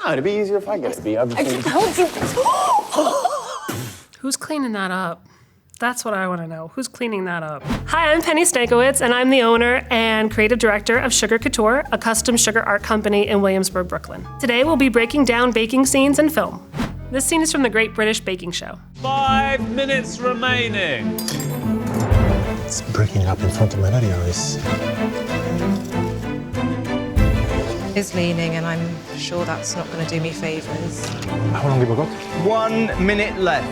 No, it'd be easier if I get it, B. I told you. Who's cleaning that up? That's what I want to know. Who's cleaning that up? Hi, I'm Penny Stankiewicz, and I'm the owner and creative director of Sugar Couture, a custom sugar art company in Williamsburg, Brooklyn. Today, we'll be breaking down baking scenes and film. This scene is from the Great British Baking Show. 5 minutes remaining. It's breaking up in front of my very eyes. Is leaning, and I'm sure that's not going to do me favors. How long have we got? 1 minute left.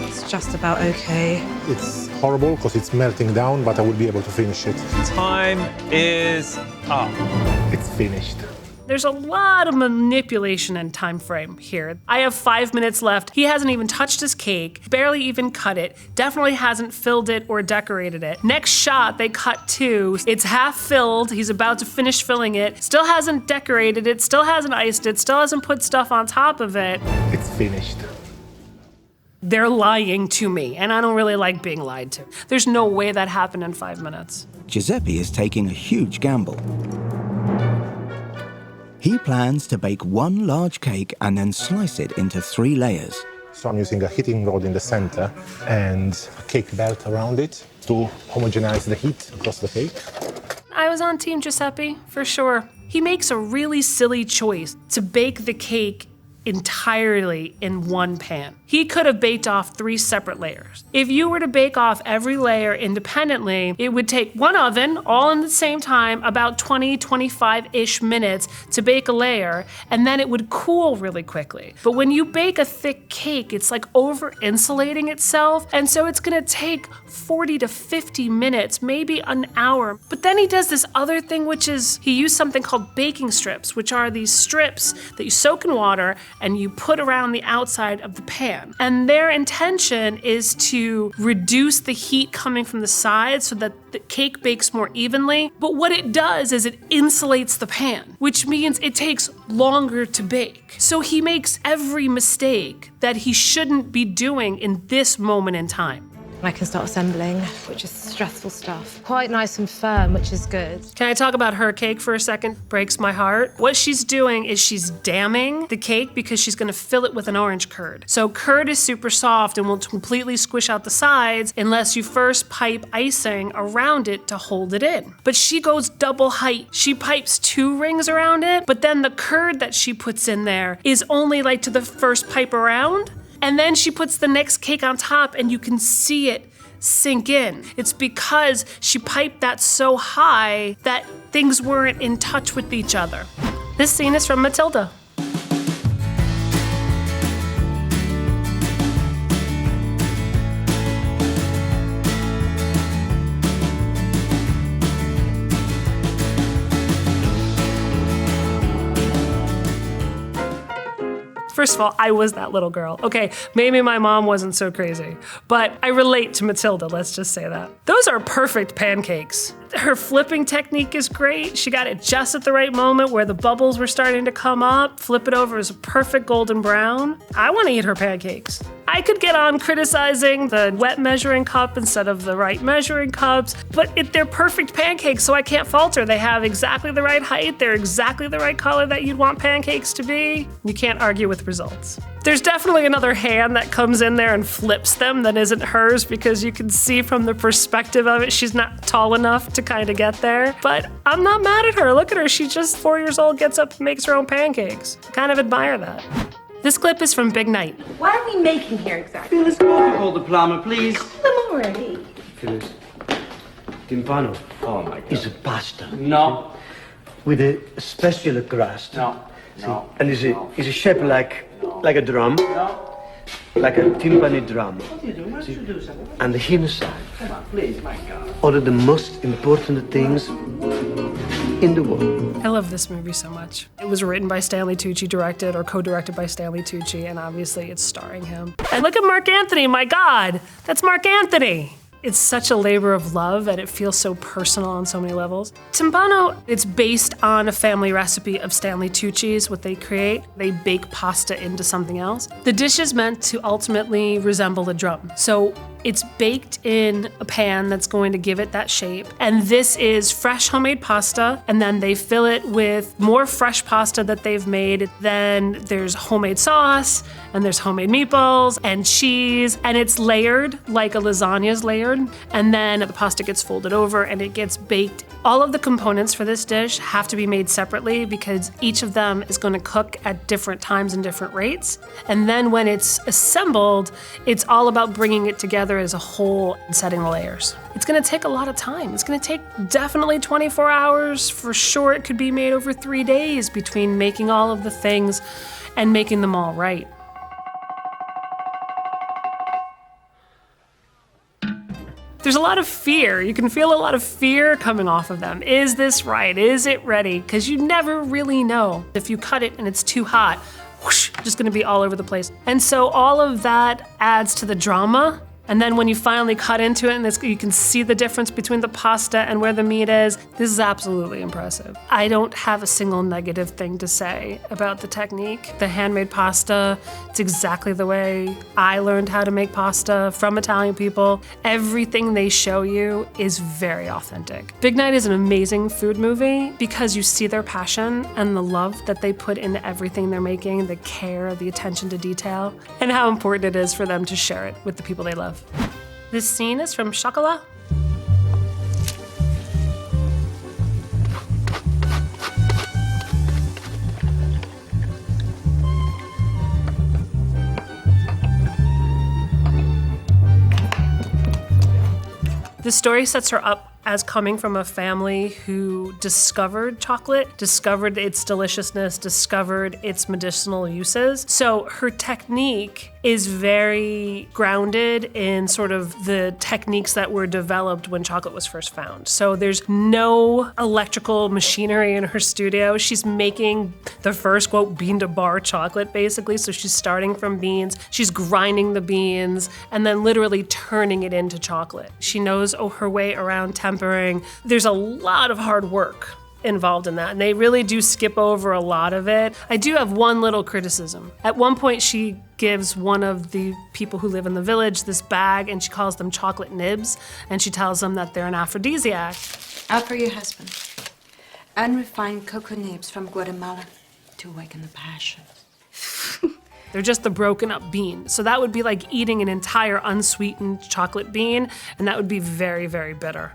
It's just about okay. It's horrible because it's melting down, but I will be able to finish it. Time is up. It's finished. There's a lot of manipulation and time frame here. I have 5 minutes left. He hasn't even touched his cake, barely even cut it, definitely hasn't filled it or decorated it. Next shot, they cut to, it's half filled, he's about to finish filling it, still hasn't decorated it, still hasn't iced it, still hasn't put stuff on top of it. It's finished. They're lying to me, and I don't really like being lied to. There's no way that happened in 5 minutes. Giuseppe is taking a huge gamble. He plans to bake one large cake and then slice it into 3 layers. So I'm using a heating rod in the center and a cake belt around it to homogenize the heat across the cake. I was on Team Giuseppe, for sure. He makes a really silly choice to bake the cake entirely in one pan. He could have baked off 3 separate layers. If you were to bake off every layer independently, it would take one oven, all in the same time, about 20, 25-ish minutes to bake a layer, and then it would cool really quickly. But when you bake a thick cake, it's like over-insulating itself, and so it's gonna take 40 to 50 minutes, maybe an hour. But then he does this other thing, which is he used something called baking strips, which are these strips that you soak in water and you put around the outside of the pan. And their intention is to reduce the heat coming from the sides so that the cake bakes more evenly. But what it does is it insulates the pan, which means it takes longer to bake. So he makes every mistake that he shouldn't be doing in this moment in time. I can start assembling, which is stressful stuff. Quite nice and firm, which is good. Can I talk about her cake for a second? Breaks my heart. What she's doing is she's damming the cake because she's gonna fill it with an orange curd. So curd is super soft and will completely squish out the sides unless you first pipe icing around it to hold it in. But she goes double height. She pipes 2 rings around it, but then the curd that she puts in there is only like to the first pipe around. And then she puts the next cake on top and you can see it sink in. It's because she piped that so high that things weren't in touch with each other. This scene is from Matilda. First of all, I was that little girl. Okay, maybe my mom wasn't so crazy, but I relate to Matilda, let's just say that. Those are perfect pancakes. Her flipping technique is great. She got it just at the right moment where the bubbles were starting to come up. Flip it over as a perfect golden brown. I want to eat her pancakes. I could get on criticizing the wet measuring cup instead of the right measuring cups, but they're perfect pancakes, so I can't fault her. They have exactly the right height. They're exactly the right color that you'd want pancakes to be. You can't argue with results. There's definitely another hand that comes in there and flips them that isn't hers because you can see from the perspective of it, she's not tall enough to kind of get there. But I'm not mad at her. Look at her. She's just 4 years old, gets up and makes her own pancakes. I kind of admire that. This clip is from Big Night. What are we making here exactly? Phyllis, call the plumber, please. Call them already. Phyllis, timpano. Oh my God. Is a pasta. No. With a special crust. No. No. And is a shape like a drum. No. Like a timpani drum. What are you doing? What should you do something? And the inside Come on, please, my God. are the most important things in the world. I love this movie so much. It was written by Stanley Tucci, directed or co-directed by Stanley Tucci, and obviously it's starring him. And look at Mark Anthony, my God, that's Mark Anthony. It's such a labor of love and it feels so personal on so many levels. Timpano, it's based on a family recipe of Stanley Tucci's, what they create. They bake pasta into something else. The dish is meant to ultimately resemble a drum. So It's baked in a pan that's going to give it that shape. And this is fresh homemade pasta, and then they fill it with more fresh pasta that they've made. Then there's homemade sauce, and there's homemade meatballs and cheese, and it's layered like a lasagna is layered. And then the pasta gets folded over and it gets baked. All of the components for this dish have to be made separately because each of them is going to cook at different times and different rates. And then when it's assembled, it's all about bringing it together as a whole and setting the layers. It's going to take a lot of time. It's going to take definitely 24 hours. For sure, it could be made over 3 days between making all of the things and making them all right. There's a lot of fear. You can feel a lot of fear coming off of them. Is this right? Is it ready? Because you never really know. If you cut it and it's too hot, whoosh, just gonna be all over the place. And so all of that adds to the drama. And then when you finally cut into it and you can see the difference between the pasta and where the meat is, this is absolutely impressive. I don't have a single negative thing to say about the technique. The handmade pasta, it's exactly the way I learned how to make pasta from Italian people. Everything they show you is very authentic. Big Night is an amazing food movie because you see their passion and the love that they put into everything they're making, the care, the attention to detail, and how important it is for them to share it with the people they love. This scene is from Chocolat. The story sets her up as coming from a family who discovered chocolate, discovered its deliciousness, discovered its medicinal uses. So her technique is very grounded in sort of the techniques that were developed when chocolate was first found. So there's no electrical machinery in her studio. She's making the first, quote, bean to bar chocolate, basically. So she's starting from beans, she's grinding the beans, and then literally turning it into chocolate. She knows her way around tempering. There's a lot of hard work involved in that, and they really do skip over a lot of it. I do have one little criticism. At one point, she gives one of the people who live in the village this bag, and she calls them chocolate nibs, and she tells them that they're an aphrodisiac. Out for your husband. Unrefined cocoa nibs from Guatemala to awaken the passion. They're just the broken up bean. So that would be like eating an entire unsweetened chocolate bean, and that would be very, very bitter.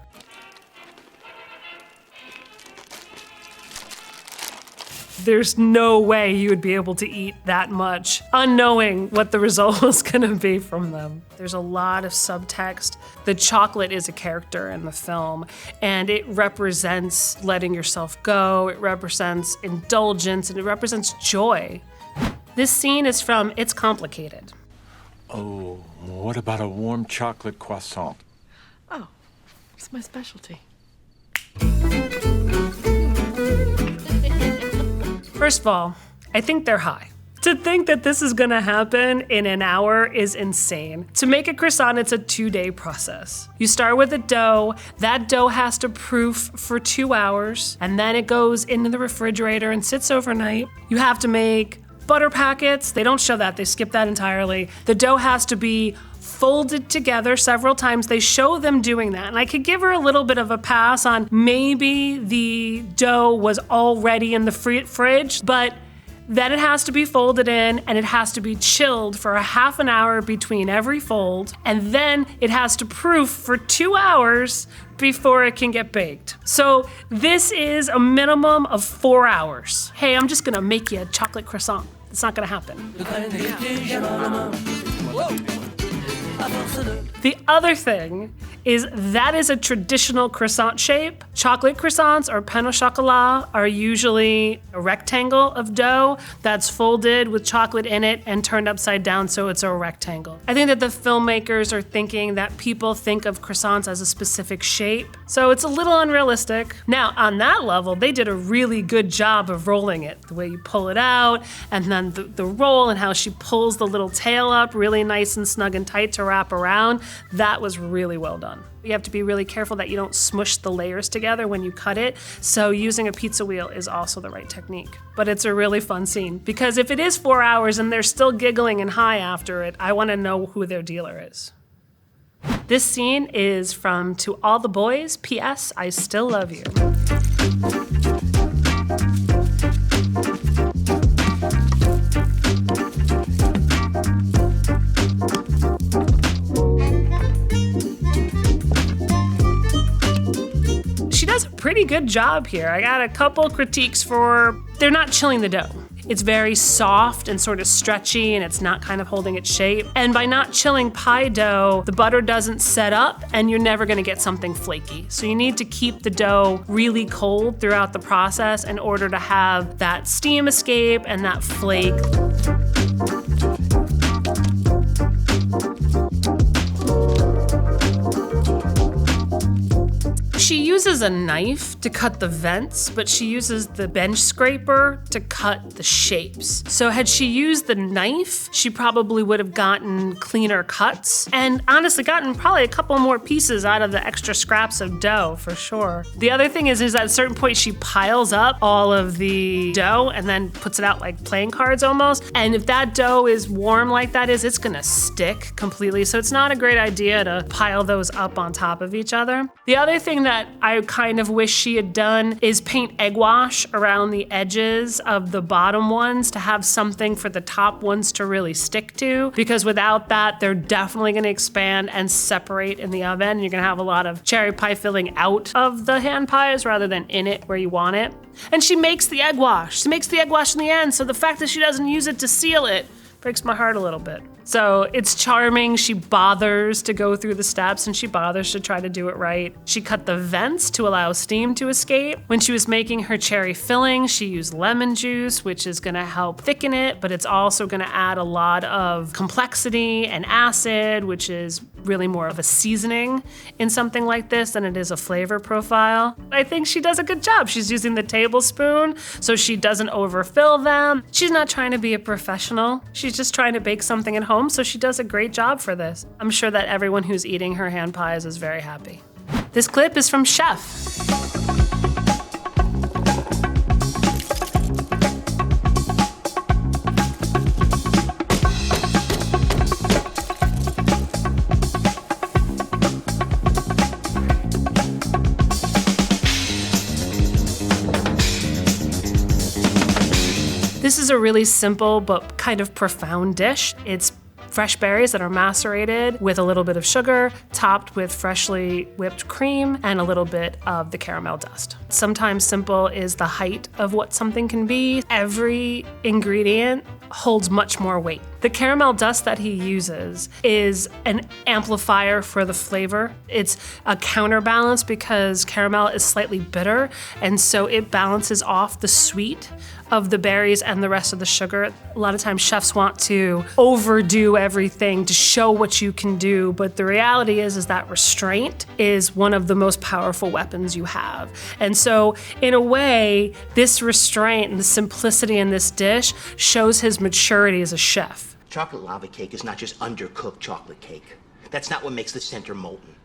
There's no way you would be able to eat that much, unknowing what the result was gonna be from them. There's a lot of subtext. The chocolate is a character in the film, and it represents letting yourself go, it represents indulgence, and it represents joy. This scene is from It's Complicated. Oh, what about a warm chocolate croissant? Oh, it's my specialty. First of all, I think they're high. To think that this is gonna happen in an hour is insane. To make a croissant, it's a 2-day process. You start with a dough. That dough has to proof for 2 hours, and then it goes into the refrigerator and sits overnight. You have to make butter packets. They don't show that, they skip that entirely. The dough has to be folded together several times. They show them doing that. And I could give her a little bit of a pass on maybe the dough was already in the fridge, but then it has to be folded in and it has to be chilled for a half an hour between every fold. And then it has to proof for 2 hours before it can get baked. So this is a minimum of 4 hours. Hey, I'm just gonna make you a chocolate croissant. It's not gonna happen. The other thing is that is a traditional croissant shape. Chocolate croissants or pain au chocolat are usually a rectangle of dough that's folded with chocolate in it and turned upside down so it's a rectangle. I think that the filmmakers are thinking that people think of croissants as a specific shape, so it's a little unrealistic. Now, on that level, they did a really good job of rolling it. The way you pull it out, and then the roll and how she pulls the little tail up really nice and snug and tight to wrap around, that was really well done. You have to be really careful that you don't smush the layers together when you cut it, so using a pizza wheel is also the right technique. But it's a really fun scene, because if it is 4 hours and they're still giggling and high after it, I want to know who their dealer is. This scene is from To All the Boys, P.S. I Still Love You. She does a pretty good job here. I got a couple critiques for, they're not chilling the dough. It's very soft and sort of stretchy, and it's not kind of holding its shape. And by not chilling pie dough, the butter doesn't set up and you're never gonna get something flaky. So you need to keep the dough really cold throughout the process in order to have that steam escape and that flake. She uses a knife to cut the vents, but she uses the bench scraper to cut the shapes. So had she used the knife, she probably would have gotten cleaner cuts and honestly gotten probably a couple more pieces out of the extra scraps of dough for sure. The other thing is at a certain point she piles up all of the dough and then puts it out like playing cards almost. And if that dough is warm like that is, it's gonna stick completely. So it's not a great idea to pile those up on top of each other. The other thing that I kind of wish she had done is paint egg wash around the edges of the bottom ones to have something for the top ones to really stick to, because without that, they're definitely gonna expand and separate in the oven. You're gonna have a lot of cherry pie filling out of the hand pies rather than in it where you want it. And she makes the egg wash. She makes the egg wash in the end, so the fact that she doesn't use it to seal it breaks my heart a little bit. So it's charming. She bothers to go through the steps and she bothers to try to do it right. She cut the vents to allow steam to escape. When she was making her cherry filling, she used lemon juice, which is gonna help thicken it, but it's also gonna add a lot of complexity and acid, which is really more of a seasoning in something like this than it is a flavor profile. I think she does a good job. She's using the tablespoon so she doesn't overfill them. She's not trying to be a professional. She's just trying to bake something at home, so she does a great job for this. I'm sure that everyone who's eating her hand pies is very happy. This clip is from Chef. This is a really simple but kind of profound dish. It's fresh berries that are macerated with a little bit of sugar, topped with freshly whipped cream and a little bit of the caramel dust. Sometimes simple is the height of what something can be. Every ingredient holds much more weight. The caramel dust that he uses is an amplifier for the flavor. It's a counterbalance because caramel is slightly bitter, and so it balances off the sweet of the berries and the rest of the sugar. A lot of times chefs want to overdo everything to show what you can do, but the reality is that restraint is one of the most powerful weapons you have. And so in a way, this restraint and the simplicity in this dish shows his maturity as a chef. Chocolate lava cake is not just undercooked chocolate cake. That's not what makes the center molten.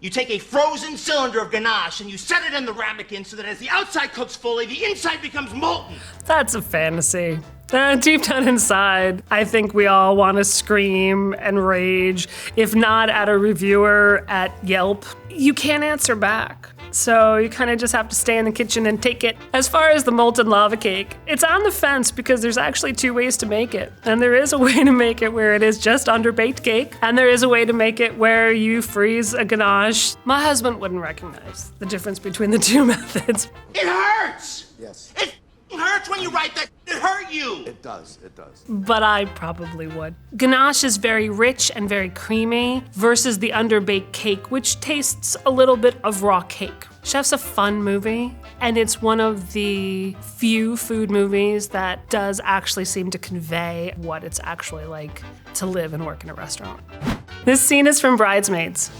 You take a frozen cylinder of ganache and you set it in the ramekin so that as the outside cooks fully, the inside becomes molten. That's a fantasy. Deep down inside, I think we all want to scream and rage, if not at a reviewer at Yelp. You can't answer back. So you kind of just have to stay in the kitchen and take it. As far as the molten lava cake, it's on the fence because there's actually two ways to make it. And there is a way to make it where it is just underbaked cake, and there is a way to make it where you freeze a ganache. My husband wouldn't recognize the difference between the two methods. It hurts! Yes. It hurts when you write that. It hurt you! It does, it does. But I probably would. Ganache is very rich and very creamy versus the underbaked cake, which tastes a little bit of raw cake. Chef's a fun movie, and it's one of the few food movies that does actually seem to convey what it's actually like to live and work in a restaurant. This scene is from Bridesmaids.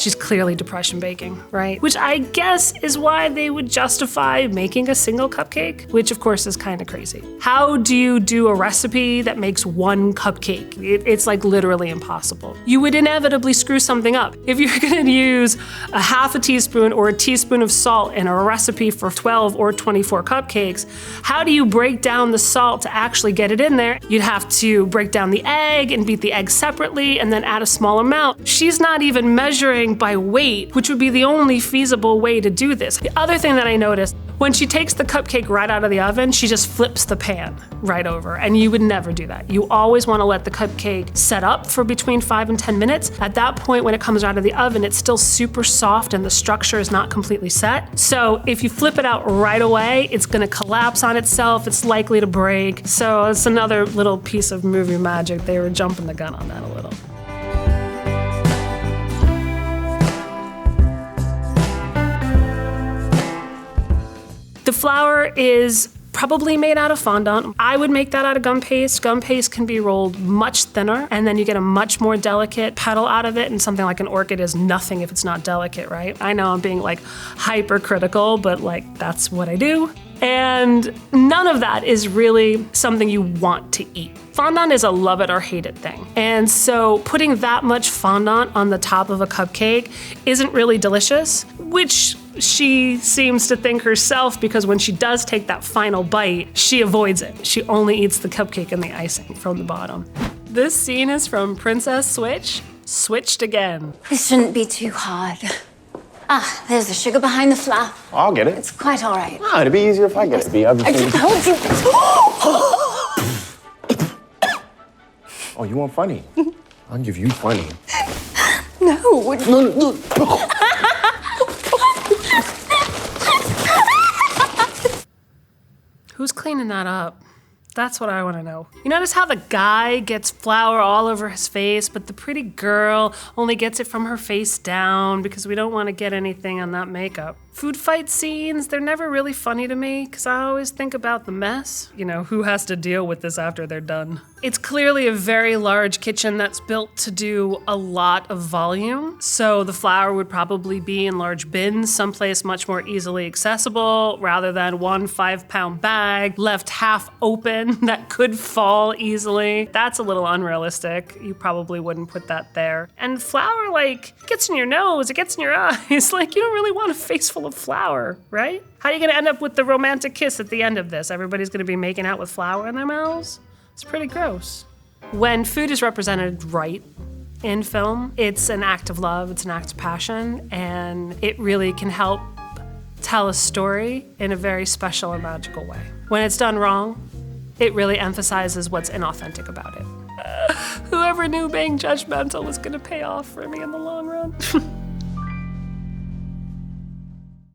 She's clearly depression baking, right? Which I guess is why they would justify making a single cupcake, which of course is kind of crazy. How do you do a recipe that makes one cupcake? It's like literally impossible. You would inevitably screw something up. If you're gonna use a half a teaspoon or a teaspoon of salt in a recipe for 12 or 24 cupcakes, how do you break down the salt to actually get it in there? You'd have to break down the egg and beat the egg separately and then add a small amount. She's not even measuring by weight, which would be the only feasible way to do this. The other thing that I noticed, when she takes the cupcake right out of the oven, she just flips the pan right over, and you would never do that. You always want to let the cupcake set up for between 5 and 10 minutes. At that point, when it comes out of the oven, it's still super soft and the structure is not completely set. So if you flip it out right away, it's gonna collapse on itself, it's likely to break. So it's another little piece of movie magic. They were jumping the gun on that a little. The flour is probably made out of fondant. I would make that out of gum paste. Gum paste can be rolled much thinner, and then you get a much more delicate petal out of it, and something like an orchid is nothing if it's not delicate, right? I know I'm being like hypercritical, but like that's what I do. And none of that is really something you want to eat. Fondant is a love it or hate it thing. And so putting that much fondant on the top of a cupcake isn't really delicious, which she seems to think herself, because when she does take that final bite, she avoids it. She only eats the cupcake and the icing from the bottom. This scene is from Princess Switch, Switched Again. This shouldn't be too hard. Ah, there's the sugar behind the flour. I'll get it. It's quite all right. No, it'd be easier if I get it. I told you. Oh, you want funny? I'll give you funny. No. Who's cleaning that up? That's what I want to know. You notice how the guy gets flour all over his face, but the pretty girl only gets it from her face down because we don't want to get anything on that makeup. Food fight scenes, they're never really funny to me because I always think about the mess. You know, who has to deal with this after they're done? It's clearly a very large kitchen that's built to do a lot of volume. So the flour would probably be in large bins, someplace much more easily accessible, rather than one 5-pound bag left half open that could fall easily. That's a little unrealistic. You probably wouldn't put that there. And flour, like, gets in your nose, it gets in your eyes. Like, you don't really want a face full of flour, right? How are you gonna end up with the romantic kiss at the end of this? Everybody's gonna be making out with flour in their mouths? It's pretty gross. When food is represented right in film, it's an act of love, it's an act of passion, and it really can help tell a story in a very special and magical way. When it's done wrong, it really emphasizes what's inauthentic about it. Whoever knew being judgmental was gonna pay off for me in the long run.